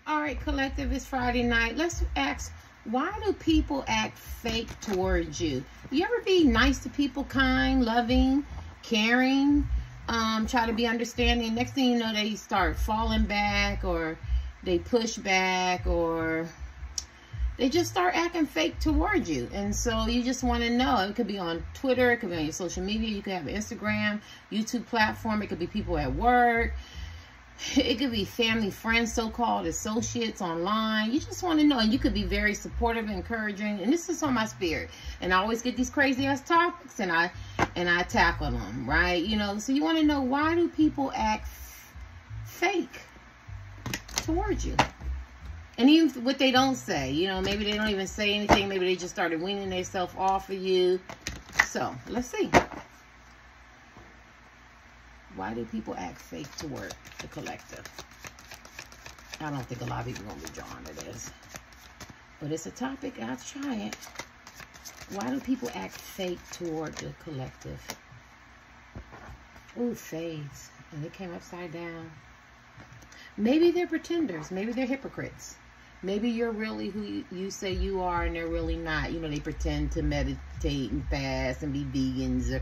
All right, collective, it's Friday night. Let's ask, why do people act fake towards you? You ever be nice to people, kind, loving, caring, try to be understanding? Next thing you know, they start falling back, or they push back, or they just start acting fake towards you. And so you just want to know. It could be on Twitter, it could be on your social media, you could have an Instagram, YouTube platform, it could be people at work, it could be family, friends, so-called associates online. You just want to know. And you could be very supportive, encouraging. And this is on my spirit. And I always get these crazy ass topics, and I tackle them, right? You know, so you want to know, why do people act fake towards you? And even what they don't say, you know, maybe they don't even say anything. Maybe they just started weaning themselves off of you. So let's see. Why do people act fake toward the collective? I don't think a lot of people are going to be drawn to this. But it's a topic. I'll try it. Why do people act fake toward the collective? Ooh, fades. And it came upside down. Maybe they're pretenders. Maybe they're hypocrites. Maybe you're really who you say you are, and they're really not. You know, they pretend to meditate and fast and be vegans,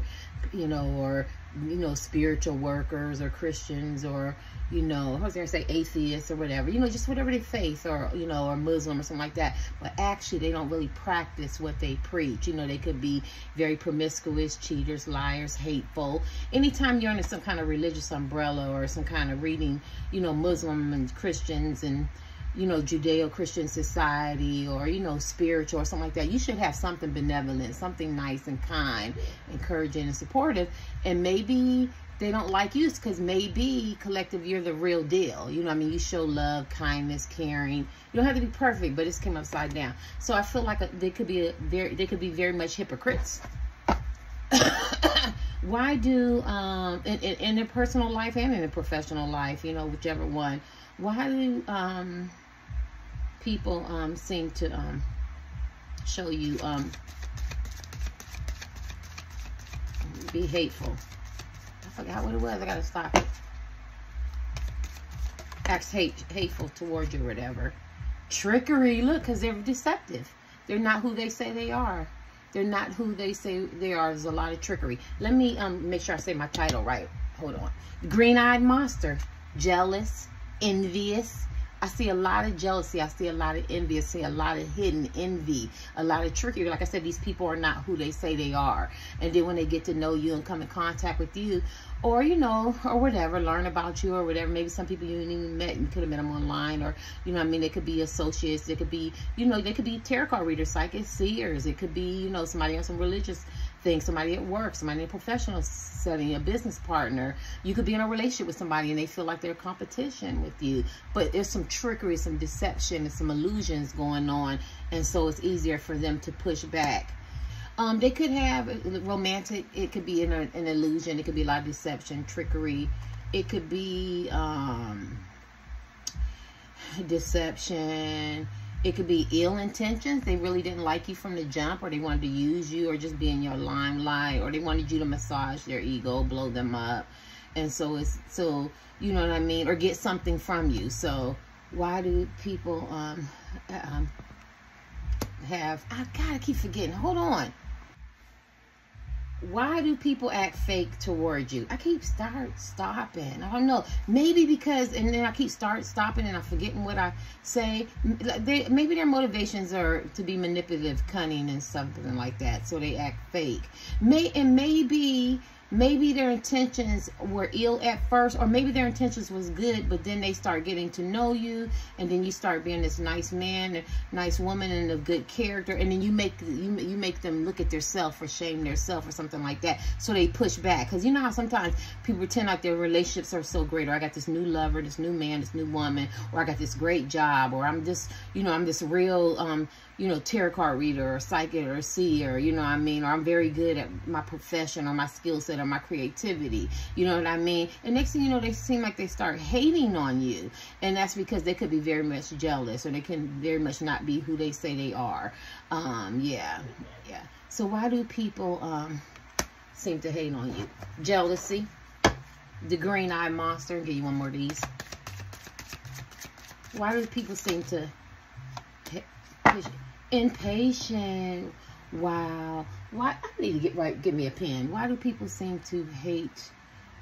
or, you know, spiritual workers, or Christians, or, you know, I was going to say atheists or whatever. You know, just whatever they faith, or, you know, or Muslim or something like that. But actually, they don't really practice what they preach. You know, they could be very promiscuous, cheaters, liars, hateful. Anytime you're under some kind of religious umbrella, or some kind of reading, you know, Muslim and Christians and, you know, Judeo-Christian society, or, you know, spiritual or something like that, you should have something benevolent, something nice and kind, encouraging and supportive. And maybe they don't like you because maybe, collective, you're the real deal. You know what I mean? You show love, kindness, caring. You don't have to be perfect, but it's came upside down. So I feel like they could be very much hypocrites. Why do in their personal life and in their professional life, you know, whichever one, why do people seem to show you be hateful? I forgot what it was. I gotta stop it. Acts hateful towards you or whatever. Trickery. Look, because they're deceptive. They're not who they say they are. They're not who they say they are. There's a lot of trickery. Let me make sure I say my title right. Hold on. Green-eyed monster. Jealous. Envious. I see a lot of jealousy. I see a lot of envy. I see a lot of hidden envy. A lot of trickery. Like I said, these people are not who they say they are. And then when they get to know you and come in contact with you, or, you know, or whatever, learn about you or whatever. Maybe some people you didn't even met. You could have met them online, or, you know what I mean? They could be associates. They could be, you know, they could be tarot card readers, psychics, seers. It could be, you know, somebody on some religious thing, somebody at work, somebody in a professional setting, a business partner. You could be in a relationship with somebody and they feel like they're in competition with you. But there's some trickery, some deception, and some illusions going on. And so it's easier for them to push back. They could have romantic, it could be an illusion. It could be a lot of deception, trickery. It could be deception. It could be ill intentions. They really didn't like you from the jump, or they wanted to use you, or just be in your limelight, or they wanted you to massage their ego, blow them up. And so you know what I mean, or get something from you. So why do people have, I keep forgetting, hold on. Why do people act fake towards you? I keep stopping. I don't know. Maybe because, and then I keep stopping, and I'm forgetting what I say. Maybe their motivations are to be manipulative, cunning, and something like that. So they act fake. Maybe their intentions were ill at first, or maybe their intentions was good, but then they start getting to know you, and then you start being this nice man, and nice woman, and a good character, and then you make them look at themselves or shame themselves or something like that. So they push back, because you know how sometimes people pretend like their relationships are so great, or I got this new lover, this new man, this new woman, or I got this great job, or I'm just, you know, I'm this real you know, tarot card reader, or psychic, or seer, you know what I mean? Or I'm very good at my profession, or my skill set, or my creativity, you know what I mean? And next thing you know, they seem like they start hating on you. And that's because they could be very much jealous, or they can very much not be who they say they are. Yeah. So why do people seem to hate on you? Jealousy. The green-eyed monster. I'll give you one more of these. Why do people seem to... Impatient. Wow. Why? I need to get me a pen. Why do people seem to hate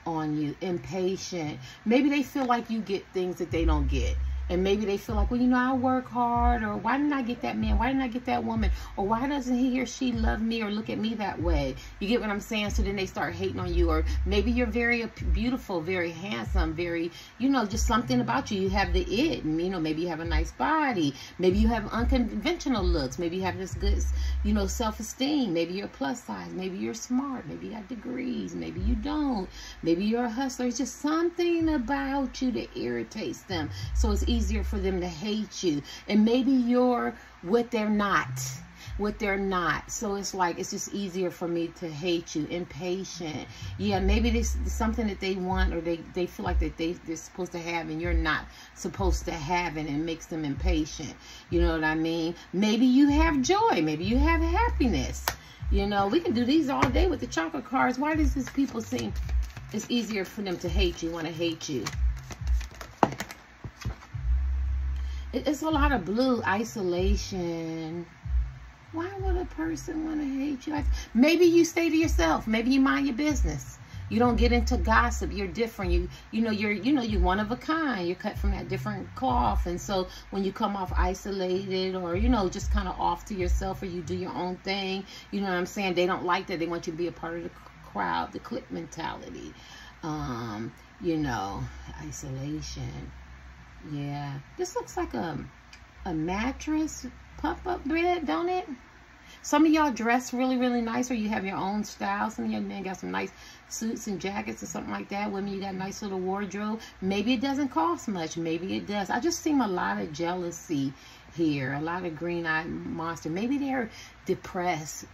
on you? Impatient. Maybe they feel like you get things that they don't get. And maybe they feel like, well, you know, I work hard, or why didn't I get that man? Why didn't I get that woman? Or why doesn't he or she love me or look at me that way? You get what I'm saying? So then they start hating on you. Or maybe you're very beautiful, very handsome, very, you know, just something about you. You have the it, and, you know, maybe you have a nice body. Maybe you have unconventional looks. Maybe you have this good, you know, self-esteem. Maybe you're plus size. Maybe you're smart. Maybe you got degrees. Maybe you don't. Maybe you're a hustler. It's just something about you that irritates them. So it's easier for them to hate you. And maybe you're what they're not. What they're not. So it's like, it's just easier for me to hate you. Impatient. Yeah, maybe this is something that they want, or they feel like that they're supposed to have, and you're not supposed to have it, and it makes them impatient. You know what I mean? Maybe you have joy. Maybe you have happiness. You know, we can do these all day with the chocolate cards. Why does this people seem it's easier for them to hate you, want to hate you? It's a lot of blue. Isolation. Why would a person want to hate you? Maybe you stay to yourself. Maybe you mind your business. You don't get into gossip. You're different. You're one of a kind. You're cut from that different cloth. And so when you come off isolated, or, you know, just kind of off to yourself, or you do your own thing, you know what I'm saying? They don't like that. They want you to be a part of the crowd, the clique mentality. You know, isolation. Yeah, this looks like a mattress pump-up bed, don't it? Some of y'all dress really, really nice, or you have your own style. Some of y'all men got some nice suits and jackets or something like that. Women, you got a nice little wardrobe. Maybe it doesn't cost much. Maybe it does. I just see a lot of jealousy here, a lot of green-eyed monster. Maybe they're depressed,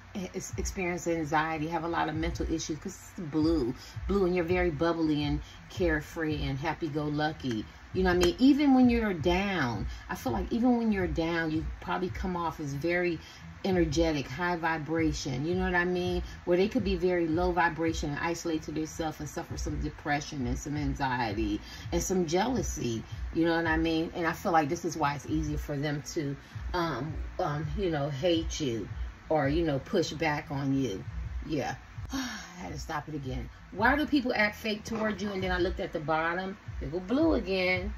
experience anxiety, have a lot of mental issues, because it's blue, and you're very bubbly and carefree and happy-go-lucky. You know what I mean? Even when you're down, I feel like even when you're down, you probably come off as very energetic, high vibration. You know what I mean? Where they could be very low vibration and isolate to themselves and suffer some depression and some anxiety and some jealousy. You know what I mean? And I feel like this is why it's easier for them to, you know, hate you, or, you know, push back on you. Yeah. I had to stop it again. Why do people act fake towards you? And then I looked at the bottom. They go blue again.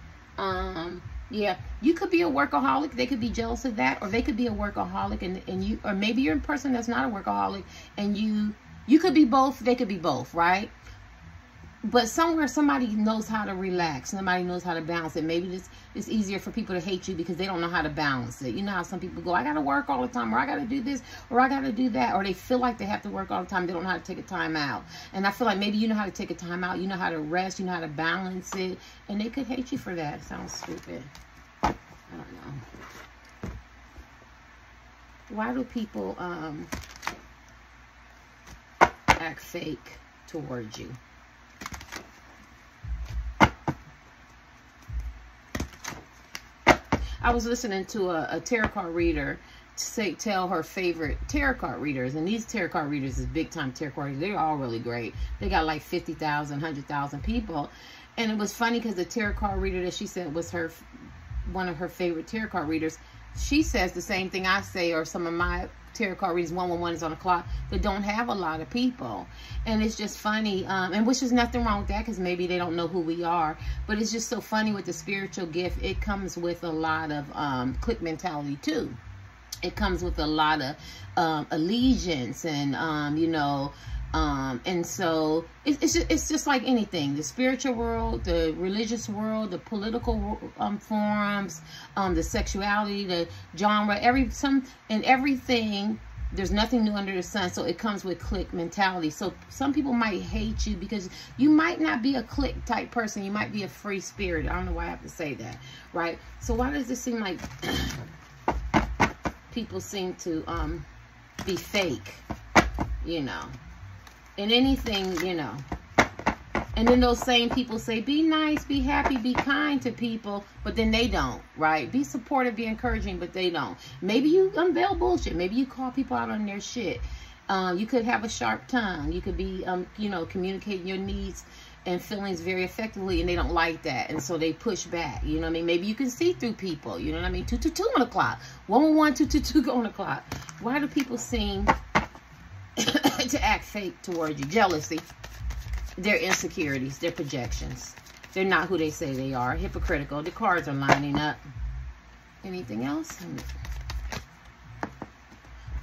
Yeah, you could be a workaholic. They could be jealous of that, or they could be a workaholic, and you, or maybe you're a person that's not a workaholic, and you could be both. They could be both, right? But somewhere somebody knows how to relax. Somebody knows how to balance it. Maybe it's easier for people to hate you because they don't know how to balance it. You know how some people go, I got to work all the time, or I got to do this, or I got to do that, or they feel like they have to work all the time. They don't know how to take a time out. And I feel like maybe you know how to take a time out. You know how to rest. You know how to balance it. And they could hate you for that. It sounds stupid. I don't know. Why do people act fake towards you? I was listening to a tarot card reader tell her favorite tarot card readers, and these tarot card readers is big time tarot card readers. They're all really great. They got like 50,000, 100,000 people. And it was funny because the tarot card reader that she said was one of her favorite tarot card readers, she says the same thing I say, or some of my tarot card readers, 111 is on the clock, that don't have a lot of people. And it's just funny, and which is nothing wrong with that, because maybe they don't know who we are. But it's just so funny with the spiritual gift. It comes with a lot of clique mentality too. It comes with a lot of allegiance, and you know, and so it's just like anything. The spiritual world, the religious world, the political forums, the sexuality, the genre, everything. There's nothing new under the sun. So it comes with clique mentality. So some people might hate you because you might not be a clique type person. You might be a free spirit. I don't know why I have to say that, right? So why does this seem like people seem to be fake, you know, in anything, you know? And then those same people say, be nice, be happy, be kind to people, but then they don't, right? Be supportive, be encouraging, but they don't. Maybe you unveil bullshit. Maybe you call people out on their shit. You could have a sharp tongue. You could be, you know, communicating your needs and feelings very effectively, and they don't like that, and so they push back. You know what I mean? Maybe you can see through people. You know what I mean? 222 on the clock. 111, 222 on the clock. Why do people seem to act fake towards you? Jealousy, their insecurities, their projections. They're not who they say they are. Hypocritical. The cards are lining up. Anything else?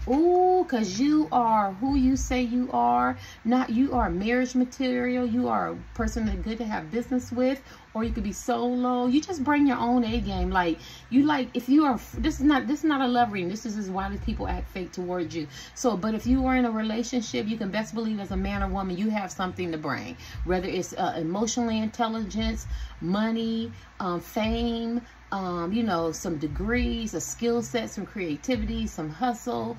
Ooh, because you are who you say you are. Not you are marriage material. You are a person that's good to have business with. Or you could be solo. You just bring your own A game. Like, you like, if you are, this is not a love reading. This is why people act fake towards you. So, but if you are in a relationship, you can best believe as a man or woman, you have something to bring. Whether it's emotionally intelligence, money, fame, you know, some degrees, a skill set, some creativity, some hustle,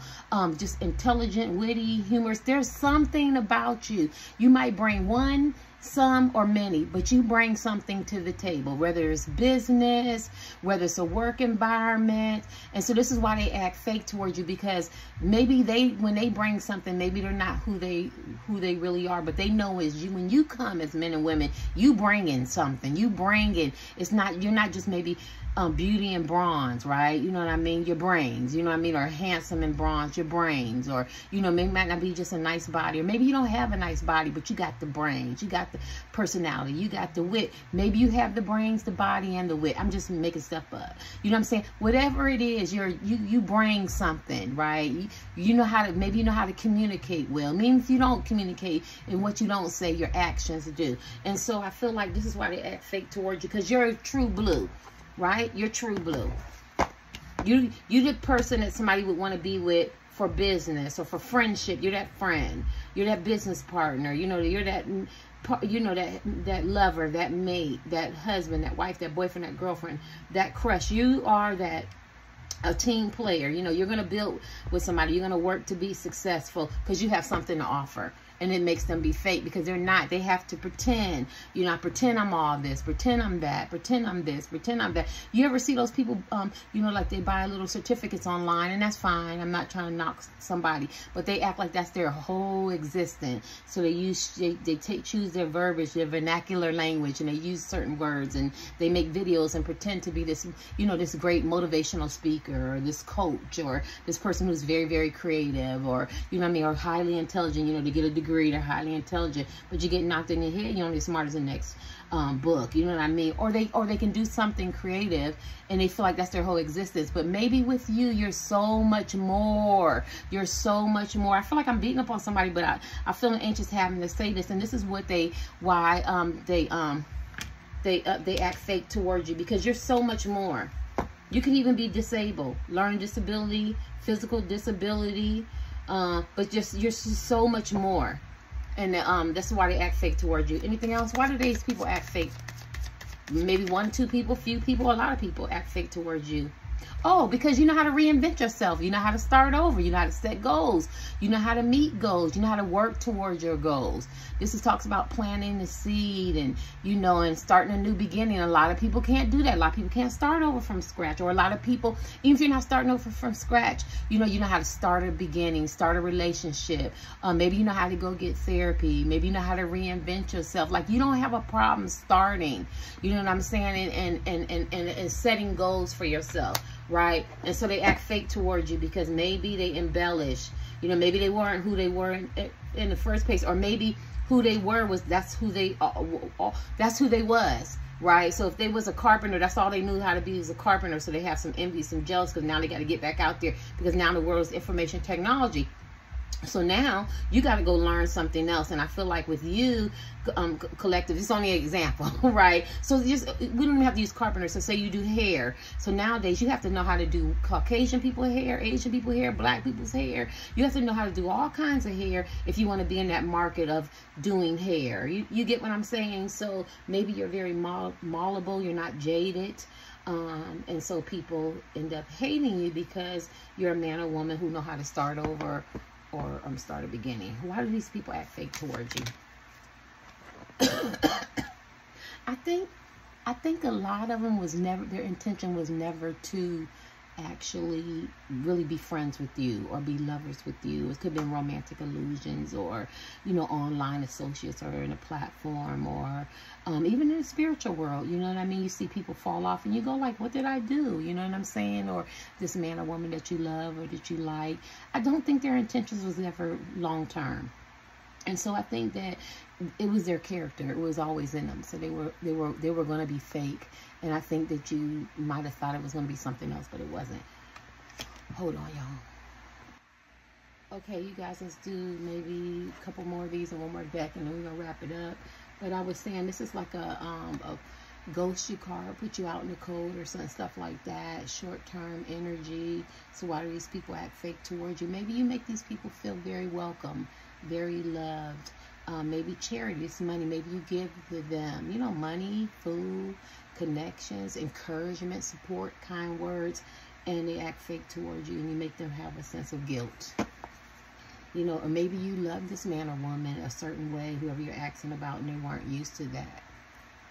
just intelligent, witty, humorous. There's something about you. You might bring one, some, or many, but you bring something to the table, whether it's business, whether it's a work environment. And so this is why they act fake towards you, because maybe when they bring something, maybe they're not who they really are, but they know is you. When you come as men and women, you bring in something. You bring in, you're not just maybe beauty and bronze, right? You know what I mean? Your brains, you know what I mean? Or handsome and bronze, your brains. Or, you know, maybe it might not be just a nice body. Or maybe you don't have a nice body, but you got the brains. You got the personality. You got the wit. Maybe you have the brains, the body, and the wit. I'm just making stuff up. You know what I'm saying? Whatever it is, you bring something, right? You know how to, maybe you know how to communicate well. I mean, if you don't communicate and what you don't say, your actions do. And so I feel like this is why they act fake towards you, because you're a true blue. Right? You're true blue. You the person that somebody would want to be with for business or for friendship. You're that friend. You're that business partner. You know, you're that, you know, that lover, that mate, that husband, that wife, that boyfriend, that girlfriend, that crush. You are a team player. You know, you're going to build with somebody. You're going to work to be successful because you have something to offer. And it makes them be fake because they're not. They have to pretend. You know, pretend I'm all this, pretend I'm that, pretend I'm this, pretend I'm that. You ever see those people, you know, like they buy little certificates online, and that's fine. I'm not trying to knock somebody, but they act like that's their whole existence. So they choose their verbiage, their vernacular language, and they use certain words, and they make videos and pretend to be this, you know, this great motivational speaker, or this coach, or this person who's very, very creative, or, you know what I mean, or highly intelligent, you know, to get a degree. They're highly intelligent, but you get knocked in the head, you're only as smart as the next book. You know what I mean? Or they can do something creative and they feel like that's their whole existence. But maybe with you, you're so much more. You're so much more. I feel like I'm beating up on somebody, but I feel anxious having to say this. And this is why they act fake towards you, because you're so much more. You can even be disabled, learning disability, physical disability. But you're just so much more, and that's why they act fake towards you. Anything else? Why do these people act fake? Maybe one, two people, few people, a lot of people act fake towards you. Oh, because you know how to reinvent yourself. You know how to start over. You know how to set goals. You know how to meet goals. You know how to work towards your goals. This talks about planting the seed and, you know, and starting a new beginning. A lot of people can't do that. A lot of people can't start over from scratch. Or a lot of people, even if you're not starting over from scratch, you know how to start a beginning, start a relationship. Maybe you know how to go get therapy. Maybe you know how to reinvent yourself. Like, you don't have a problem starting. You know what I'm saying? And setting goals for yourself. Right? And so they act fake towards you because maybe they embellish. You know, maybe they weren't who they were in the first place, or maybe who they were that's who they was. Right? So if they was a carpenter, that's all they knew how to be, was a carpenter. So they have some envy, some jealous, because now they got to get back out there, because now the world is information technology. So now you got to go learn something else. And I feel like with you, collective, it's only an example, right? So we don't even have to use carpenter. So say you do hair. So nowadays you have to know how to do Caucasian people's hair, Asian people's hair, black people's hair. You have to know how to do all kinds of hair if you want to be in that market of doing hair. You get what I'm saying? So maybe you're very malleable. You're not jaded. And so people end up hating you because you're a man or woman who know how to start over, or start a beginning. Why do these people act fake towards you? I think a lot of them their intention was never to actually really be friends with you or be lovers with you. It could be romantic illusions, or, you know, online associates, or in a platform, or even in the spiritual world. You know what I mean? You see people fall off and you go like, what did I do? You know what I'm saying? Or this man or woman that you love or that you like. I don't think their intentions was ever long term. And so I think that it was their character. It was always in them. So they were going to be fake. And I think that you might have thought it was going to be something else, but it wasn't. Hold on, y'all. Okay, you guys, let's do maybe a couple more of these and one more deck, and then we're going to wrap it up. But I was saying this is like a ghost you card, put you out in the cold or some stuff like that. Short-term energy. So why do these people act fake towards you? Maybe you make these people feel very welcome, very loved. Maybe charity, it's money. Maybe you give to them, you know, money, food, connections, encouragement, support, kind words, and they act fake towards you, and you make them have a sense of guilt. You know, or maybe you love this man or woman a certain way, whoever you're asking about, and they weren't used to that.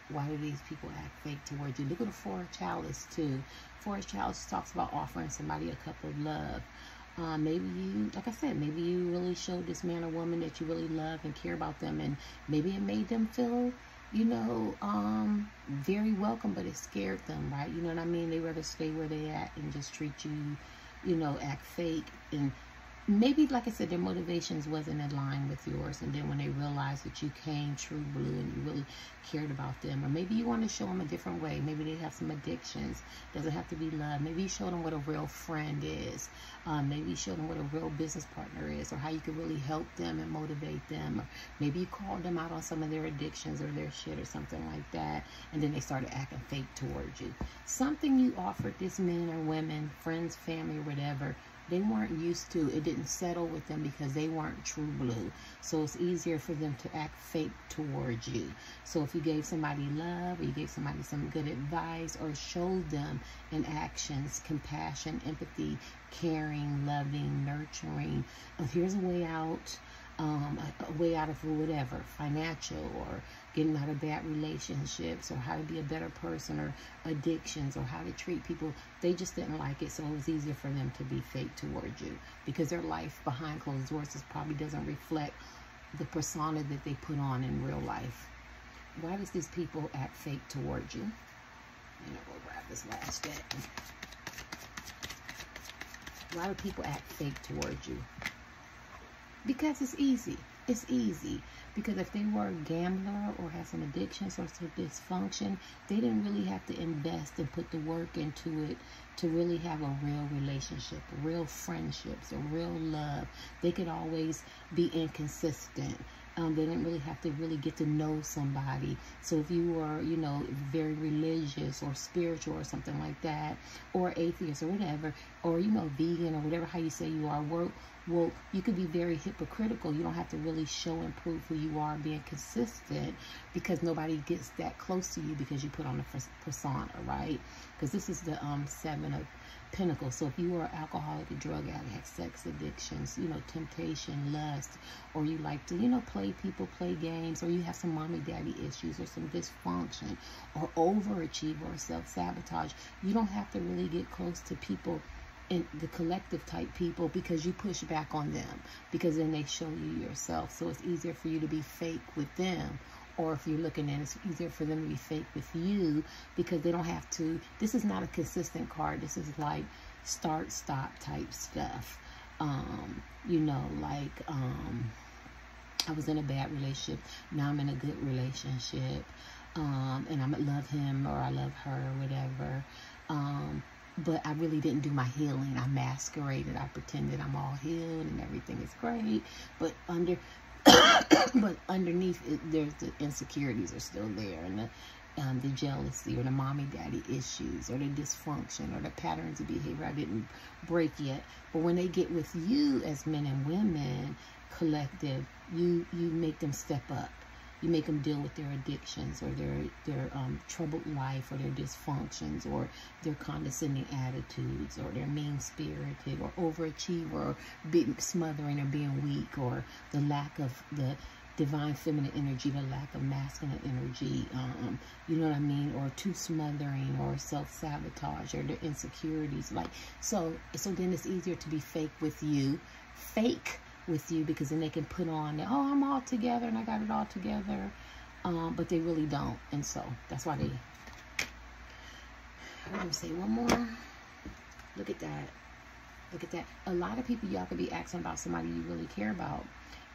Why do these people act fake towards you? Look at the Four of Chalice too. Four of Chalice talks about offering somebody a cup of love. Maybe you, like I said, maybe you really showed this man or woman that you really love and care about them, and maybe it made them feel, you know, very welcome, but it scared them, right? You know what I mean? They rather stay where they at and just treat you, you know, act fake. And maybe, like I said, their motivations wasn't in line with yours, and then when they realized that you came true blue and you really cared about them, or maybe you want to show them a different way. Maybe they have some addictions. Doesn't have to be love. Maybe you show them what a real friend is. Maybe you show them what a real business partner is, or how you can really help them and motivate them. Or maybe you called them out on some of their addictions or their shit or something like that, and then they started acting fake towards you. Something you offered this men or women, friends, family, or whatever, they weren't used to. It didn't settle with them because they weren't true blue. So it's easier for them to act fake towards you. So if you gave somebody love, or you gave somebody some good advice, or showed them in actions compassion, empathy, caring, loving, nurturing, here's a way out, a way out of whatever, financial, or getting out of bad relationships, or how to be a better person, or addictions, or how to treat people. They just didn't like it, so it was easier for them to be fake towards you, because their life behind closed doors probably doesn't reflect the persona that they put on in real life. Why does these people act fake towards you? You know, we'll grab this last deck. Why do people act fake towards you? Because it's easy. It's easy. Because if they were a gambler or had some addictions or some dysfunction, they didn't really have to invest and put the work into it to really have a real relationship, real friendships, a real love. They could always be inconsistent. They didn't really have to really get to know somebody. So if you were, you know, very religious or spiritual or something like that, or atheist or whatever, or, you know, vegan or whatever, how you say you are, well, you could be very hypocritical. You don't have to really show and prove who you are, being consistent, because nobody gets that close to you because you put on a persona, right? Because this is the Seven of Pentacles. So if you are an alcoholic, a drug addict, sex addictions, you know, temptation, lust, or you like to, you know, play people, play games, or you have some mommy daddy issues or some dysfunction or overachieve or self-sabotage, you don't have to really get close to people in the collective type people, because you push back on them, because then they show you yourself. So it's easier for you to be fake with them. Or if you're looking at it, it's easier for them to be fake with you, because they don't have to. This is not a consistent card. This is like start, stop type stuff. You know, like I was in a bad relationship. Now I'm in a good relationship. And I love him or I love her or whatever. But I really didn't do my healing. I masqueraded. I pretended I'm all healed and everything is great. But but underneath it, there's the insecurities are still there, and the jealousy, or the mommy daddy issues, or the dysfunction, or the patterns of behavior I didn't break yet. But when they get with you as men and women collective, you make them step up. You make them deal with their addictions, or their troubled life, or their dysfunctions, or their condescending attitudes, or their mean-spirited, or overachiever, or smothering, or being weak, or the lack of the divine feminine energy, the lack of masculine energy, you know what I mean, or too smothering, or self-sabotage, or their insecurities. Like, so then it's easier to be fake with you, because then they can put on, oh, I'm all together and I got it all together, but they really don't. And so that's why they, let me say one more. Look at that. Look at that. A lot of people, y'all could be asking about somebody you really care about.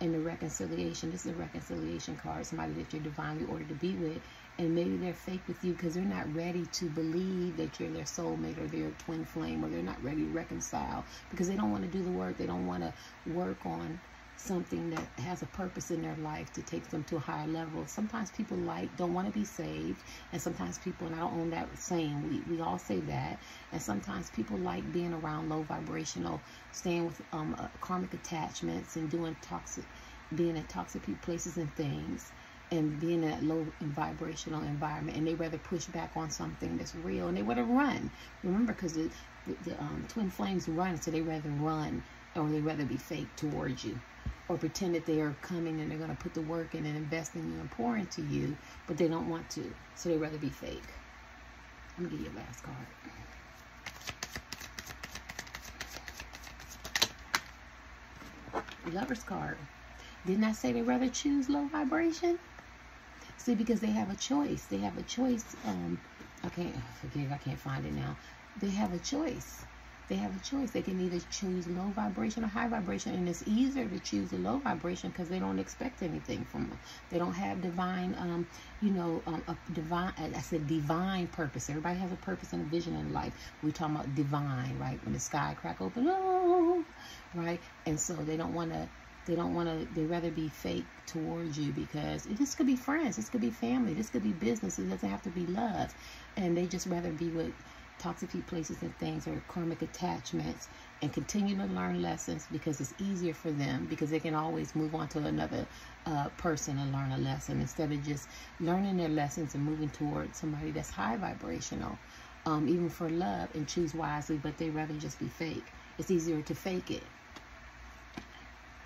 And the reconciliation, this is a reconciliation card, somebody that you're divinely ordered to be with, and maybe they're fake with you because they're not ready to believe that you're their soulmate or their twin flame, or they're not ready to reconcile because they don't want to do the work. They don't want to work on something that has a purpose in their life to take them to a higher level. Sometimes people don't want to be saved, and sometimes people, and I don't own that saying, we all say that, and sometimes people like being around low vibrational, staying with karmic attachments, and being in toxic places and things, and being in that low vibrational environment, and they rather push back on something that's real, and they rather run. Remember, because the twin flames run, so they rather run, or they rather be fake towards you, or pretend that they are coming and they're going to put the work in and invest in you and pour into you, but they don't want to, so they rather be fake. I'm going to give you a last card. Lover's card. Didn't I say they rather choose low vibration? See, because they have a choice. They have a choice. I can't find it now. They have a choice. They have a choice. They can either choose low vibration or high vibration, and it's easier to choose the low vibration because they don't expect anything from them. They don't have divine, divine purpose. Everybody has a purpose and a vision in life. We're talking about divine, right? When the sky crack open, oh, right? And so they rather be fake towards you, because this could be friends, this could be family, this could be business. It doesn't have to be love. And they just rather be with toxic places and things, or karmic attachments, and continue to learn lessons because it's easier for them, because they can always move on to another person and learn a lesson, instead of just learning their lessons and moving towards somebody that's high vibrational, even for love, and choose wisely. But they rather just be fake. It's easier to fake it.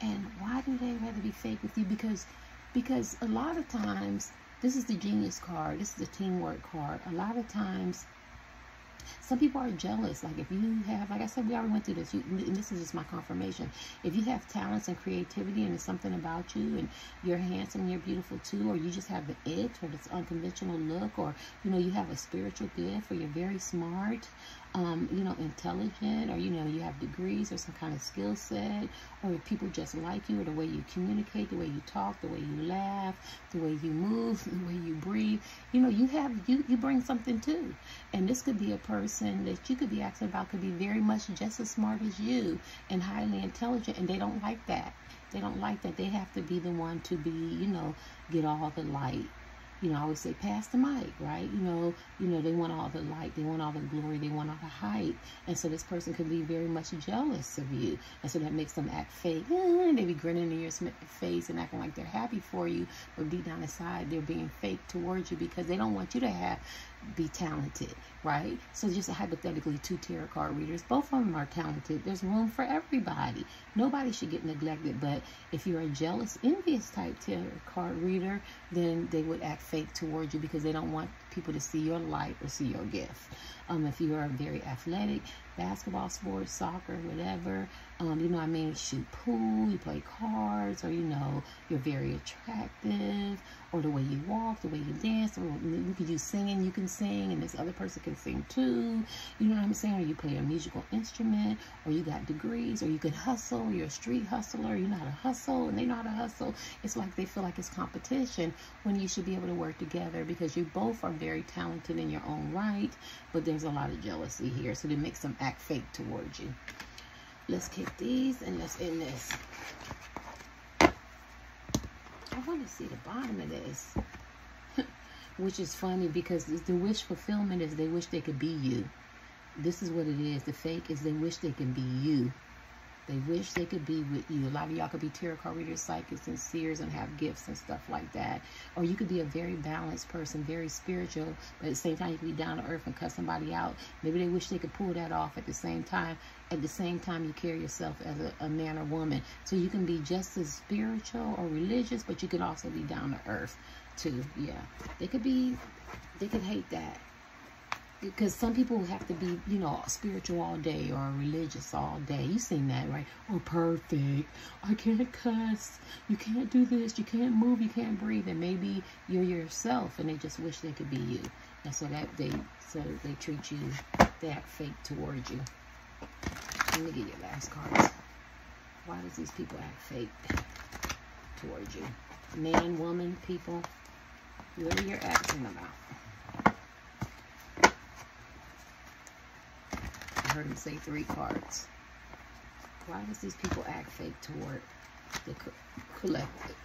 And why do they rather be fake with you? Because a lot of times, this is the genius card, this is the teamwork card. A lot of times, some people are jealous. Like, if you have, like I said, we already went through this, and this is just my confirmation. If you have talents and creativity, and it's something about you, and you're handsome and you're beautiful too, or you just have the it, or this unconventional look, or, you have a spiritual gift, or you're very smart, intelligent, or, you have degrees or some kind of skill set, or if people just like you, or the way you communicate, the way you talk, the way you laugh, the way you move, the way you breathe, you bring something too. And this could be a person that you could be asking about, could be very much just as smart as you and highly intelligent, and they don't like that. They don't like that. They have to be the one to be, get all the light. I always say, pass the mic, right? They want all the light, they want all the glory, they want all the hype. And so this person could be very much jealous of you. And so that makes them act fake. They be grinning in your face and acting like they're happy for you, but deep down inside, they're being fake towards you because they don't want you to be talented, right? So just hypothetically, 2 tarot card readers, both of them are talented. There's room for everybody. Nobody should get neglected. But if you're a jealous, envious type tarot card reader, then they would act fake towards you because they don't want people to see your light or see your gift. If you are very athletic, basketball, sports, soccer, whatever, shoot pool, you play cards, or you're very attractive, or the way you walk, the way you dance, or look at you singing, you can sing, and this other person can sing too, you know what I'm saying, or you play a musical instrument, or you got degrees, or you can hustle, you're a street hustler, you know how to hustle, and they know how to hustle. It's like they feel like it's competition when you should be able to work together because you both are very talented in your own right, but there's a lot of jealousy here, so that makes them act fake towards you. Let's kick these and let's end this. I want to see the bottom of this. Which is funny because the wish fulfillment is they wish they could be you. This is what it is. The fake is they wish they can be you. They wish they could be with you. A lot of y'all could be tarot card readers, psychics, and seers, and have gifts and stuff like that. Or you could be a very balanced person, very spiritual, but at the same time you could be down to earth and cut somebody out. Maybe they wish they could pull that off at the same time. At the same time, you carry yourself as a man or woman. So you can be just as spiritual or religious, but you can also be down to earth too. Yeah, they could hate that. Because some people have to be, you know, spiritual all day or religious all day. You've seen that, right? Or perfect. I can't cuss. You can't do this. You can't move. You can't breathe. And maybe you're yourself, and they just wish they could be you. And so they treat you, they act fake towards you. Let me get your last cards. Why does these people act fake towards you? Man, woman, people. What are you acting about? I heard him say 3 cards. Why does these people act fake toward the collective?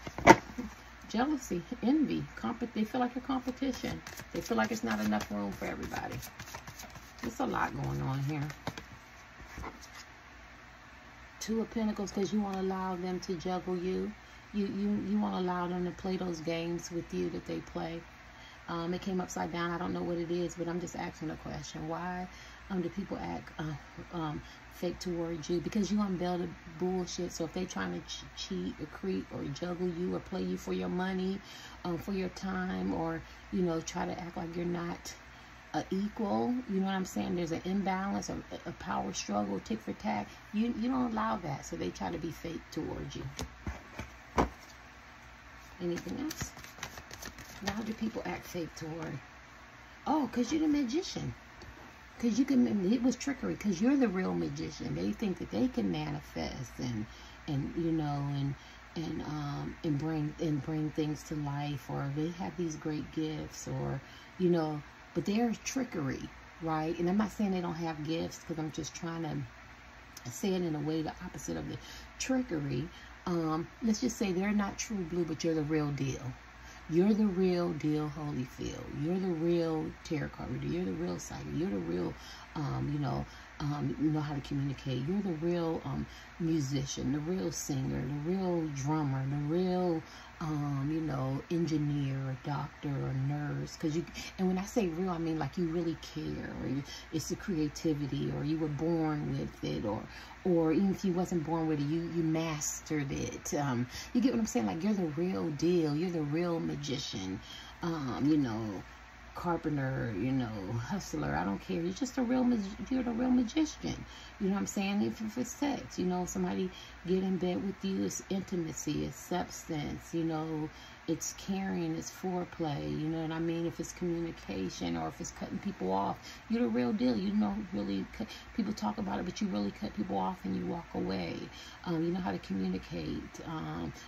Jealousy, envy, they feel like a competition. They feel like it's not enough room for everybody. There's a lot going on here. 2 of Pentacles, because you want to allow them to juggle you. You want to allow them to play those games with you that they play. It came upside down. I don't know what it is, but I'm just asking a question. Why do people act fake towards you? Because you unveil the bullshit. So if they trying to cheat or creep or juggle you or play you for your money, for your time, or, you know, try to act like you're not equal, you know what I'm saying? There's an imbalance, a power struggle, tick for tack. You don't allow that. So they try to be fake towards you. Anything else? Why do people act fake toward? Oh, because you're the magician. Because you can, it was trickery. Because you're the real magician. They think that they can manifest and you know, and bring things to life, or they have these great gifts, or, you know, but there's trickery, right? And I'm not saying they don't have gifts, because I'm just trying to say it in a way the opposite of the trickery. Let's just say they're not true blue, but you're the real deal. You're the real deal, Holyfield. You're the real tarot card reader. You're the real psychic. You're the real, you know how to communicate. You're the real musician, the real singer, the real drummer, the real, you know, engineer, or doctor, or nurse. And when I say real, I mean like you really care, or it's the creativity, or you were born with it, or even if you wasn't born with it, you mastered it. You get what I'm saying? Like, you're the real deal. You're the real magician. You know, carpenter, you know, hustler. I don't care. You're just a real. You're the real magician. You know what I'm saying? If it's sex, you know, somebody get in bed with you, it's intimacy, it's substance. You know, it's caring, it's foreplay. You know what I mean? If it's communication, or if it's cutting people off, you're the real deal. You know, really, people talk about it, but you really cut people off and you walk away. You know how to communicate.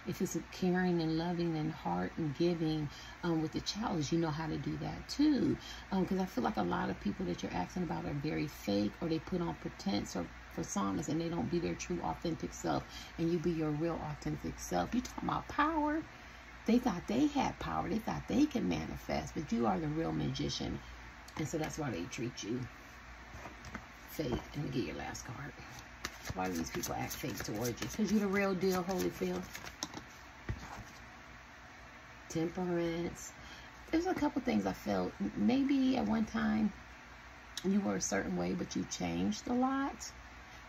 If it's caring and loving and heart and giving, with the challenge, you know how to do that too. Because I feel like a lot of people that you're asking about are very fake, or they put on pretense or personas, and they don't be their true authentic self, and you be your real authentic self. You talking about power? They thought they had power. They thought they can manifest, but you are the real magician. And so that's why they treat you fake. Let me get your last card. Why do these people act fake towards you? Because you're the real deal, Holyfield. Temperance. There's a couple things I felt. Maybe at one time you were a certain way, but you changed a lot.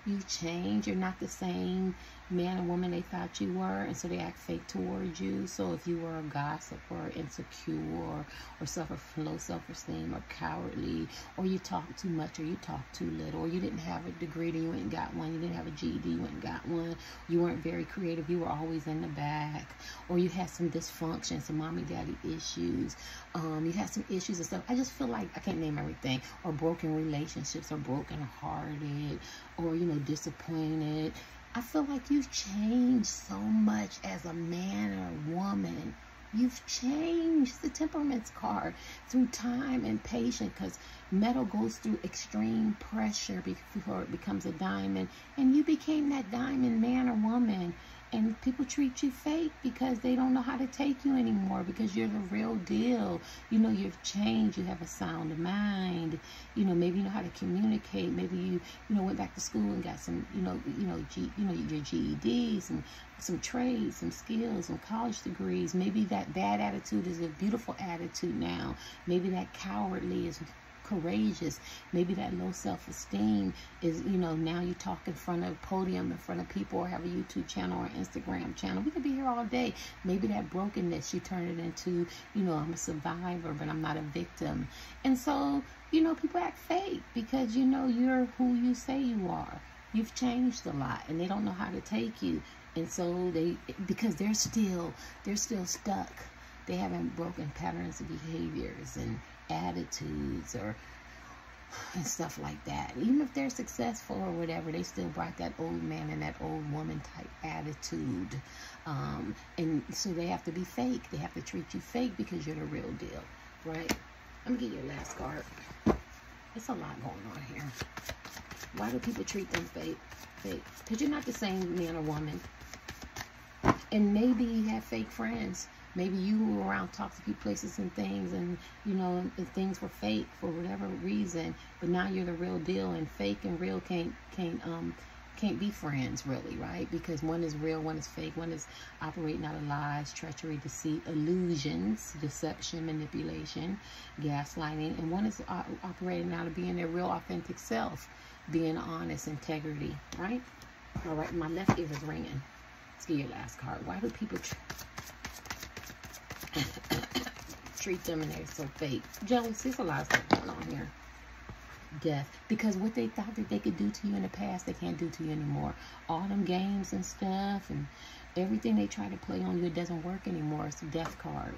You changed. You're not the same man or woman they thought you were, and so they act fake towards you. So if you were a gossip, or insecure, or suffer from low self-esteem, or cowardly, or you talk too much, or you talk too little, or you didn't have a degree and you went and got one, you didn't have a GED, you went and got one, you weren't very creative, you were always in the back, or you had some dysfunction, some mommy daddy issues, you had some issues and stuff. I just feel like I can't name everything. Or broken relationships, or broken hearted, or, you know, disappointed. I feel like you've changed so much as a man or a woman. You've changed. The temperaments card through time and patience, because metal goes through extreme pressure before it becomes a diamond, and you became that diamond man or woman. And people treat you fake because they don't know how to take you anymore, because you're the real deal. You know, you've changed. You have a sound mind. You know, maybe you know how to communicate. Maybe you went back to school and got some, your GEDs and some trades, some skills, some college degrees. Maybe that bad attitude is a beautiful attitude now. Maybe that cowardly is courageous. Maybe that low self-esteem is, now you talk in front of a podium, in front of people, or have a YouTube channel or Instagram channel. We could be here all day. Maybe that brokenness, you turn it into, I'm a survivor, but I'm not a victim. And so, people act fake because, you're who you say you are. You've changed a lot, and they don't know how to take you. And so because they're still stuck. They haven't broken patterns of behaviors and attitudes and stuff like that. Even if they're successful or whatever, they still brought that old man and that old woman type attitude. And so they have to be fake. They have to treat you fake because you're the real deal, right? Let me get your last card. It's a lot going on here. Why do people treat them fake? Because you're not the same man or woman. And maybe you have fake friends. Maybe you were around toxic places and things, and and things were fake for whatever reason. But now you're the real deal, and fake and real can't be friends, really, right? Because one is real, one is fake, one is operating out of lies, treachery, deceit, illusions, deception, manipulation, gaslighting, and one is operating out of being their real, authentic self, being honest, integrity, right? All right, my left ear is ringing. Let's get your last card. Why do people treat them and they're so fake? Jealousy. There's a lot of stuff going on here. Death. Because what they thought that they could do to you in the past, they can't do to you anymore. All them games and stuff and everything they try to play on you, it doesn't work anymore. It's a death card.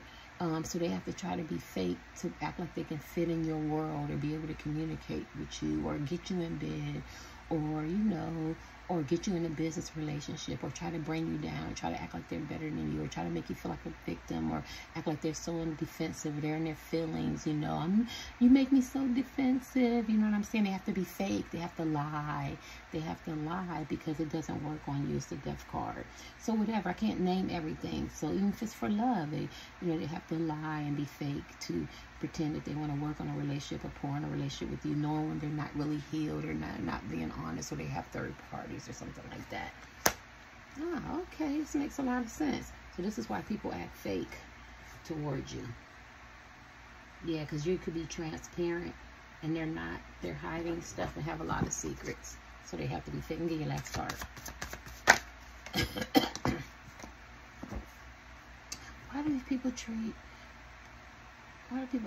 So they have to try to be fake to act like they can fit in your world or be able to communicate with you or get you in bed or, or get you in a business relationship, or try to bring you down, or try to act like they're better than you, or try to make you feel like a victim, or act like they're so on the defensive, they're in their feelings, you make me so defensive, you know what I'm saying? They have to be fake, they have to lie, because it doesn't work on you. It's the death card. So whatever, I can't name everything. So even if it's for love, they have to lie and be fake to pretend that they want to work on a relationship or pour on a relationship with you, knowing when they're not really healed or not being honest, or they have third parties or something like that. Ah, okay, this makes a lot of sense. So this is why people act fake towards you. Yeah, because you could be transparent and they're not. They're hiding stuff and have a lot of secrets. So they have to be fake. And get your last card. Why do people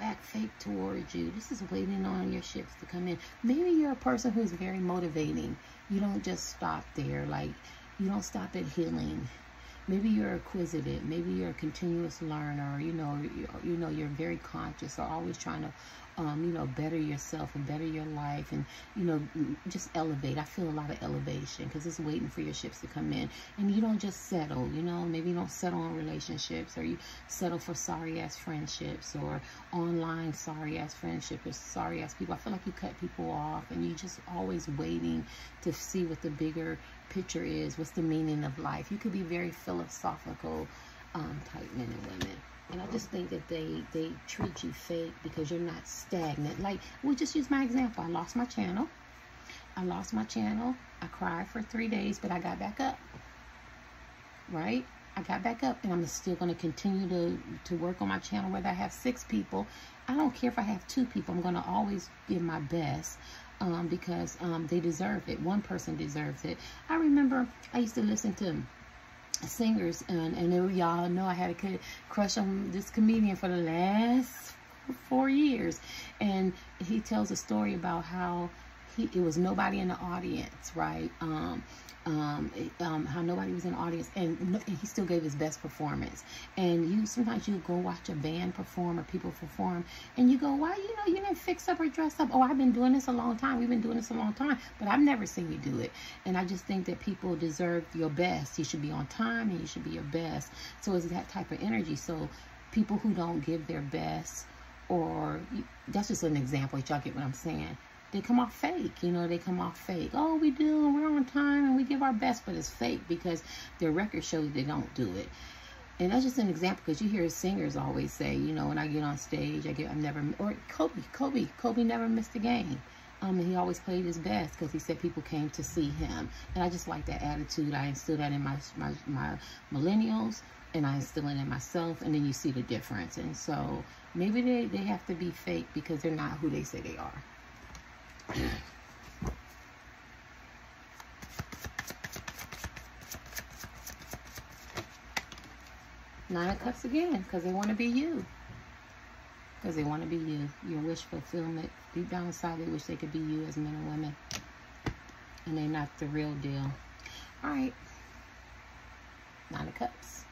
act fake towards you? This is waiting on your ships to come in. Maybe you're a person who's very motivating. You don't just stop there. Like, you don't stop at healing. Maybe you're acquisitive. Maybe you're a continuous learner. You're very conscious, or always trying to, better yourself and better your life, and, just elevate. I feel a lot of elevation because it's waiting for your ships to come in. And you don't just settle, maybe you don't settle on relationships, or you settle for sorry-ass friendships, or online sorry-ass friendships, or sorry-ass people. I feel like you cut people off, and you just always waiting to see what the bigger picture is. What's the meaning of life? You could be very philosophical type men and women. And I just think that they treat you fake because you're not stagnant. Like, we'll just use my example. I lost my channel. I cried for 3 days, but I got back up. Right? I got back up, and I'm still going to continue to work on my channel, whether I have 6 people. I don't care if I have 2 people. I'm going to always give my best because they deserve it. One person deserves it. I remember I used to listen to singers, and y'all know I had a crush on this comedian for the last 4 years, and he tells a story about how it was nobody in the audience, right? How nobody was in the audience, and he still gave his best performance. And sometimes you go watch a band perform or people perform, and you go, why, you didn't fix up or dress up? Oh, I've been doing this a long time. We've been doing this a long time, but I've never seen you do it. And I just think that people deserve your best. You should be on time, and you should be your best. So it's that type of energy. So people who don't give their best, or that's just an example. Y'all get what I'm saying? they come off fake. You know, they come off fake. Oh, we do, and we're on time, and we give our best, but it's fake because their record shows they don't do it. And that's just an example, because you hear singers always say, you know, when I get on stage, I'm never, or Kobe never missed a game. And he always played his best because he said people came to see him. And I just like that attitude. I instill that in my millennials, and I instill it in myself, and then you see the difference. And so maybe they have to be fake because they're not who they say they are. Nine of Cups again, because they want to be you. Because they want to be you. Your wish fulfillment. Deep down inside, they wish they could be you as men and women. And they're not the real deal. All right. Nine of Cups.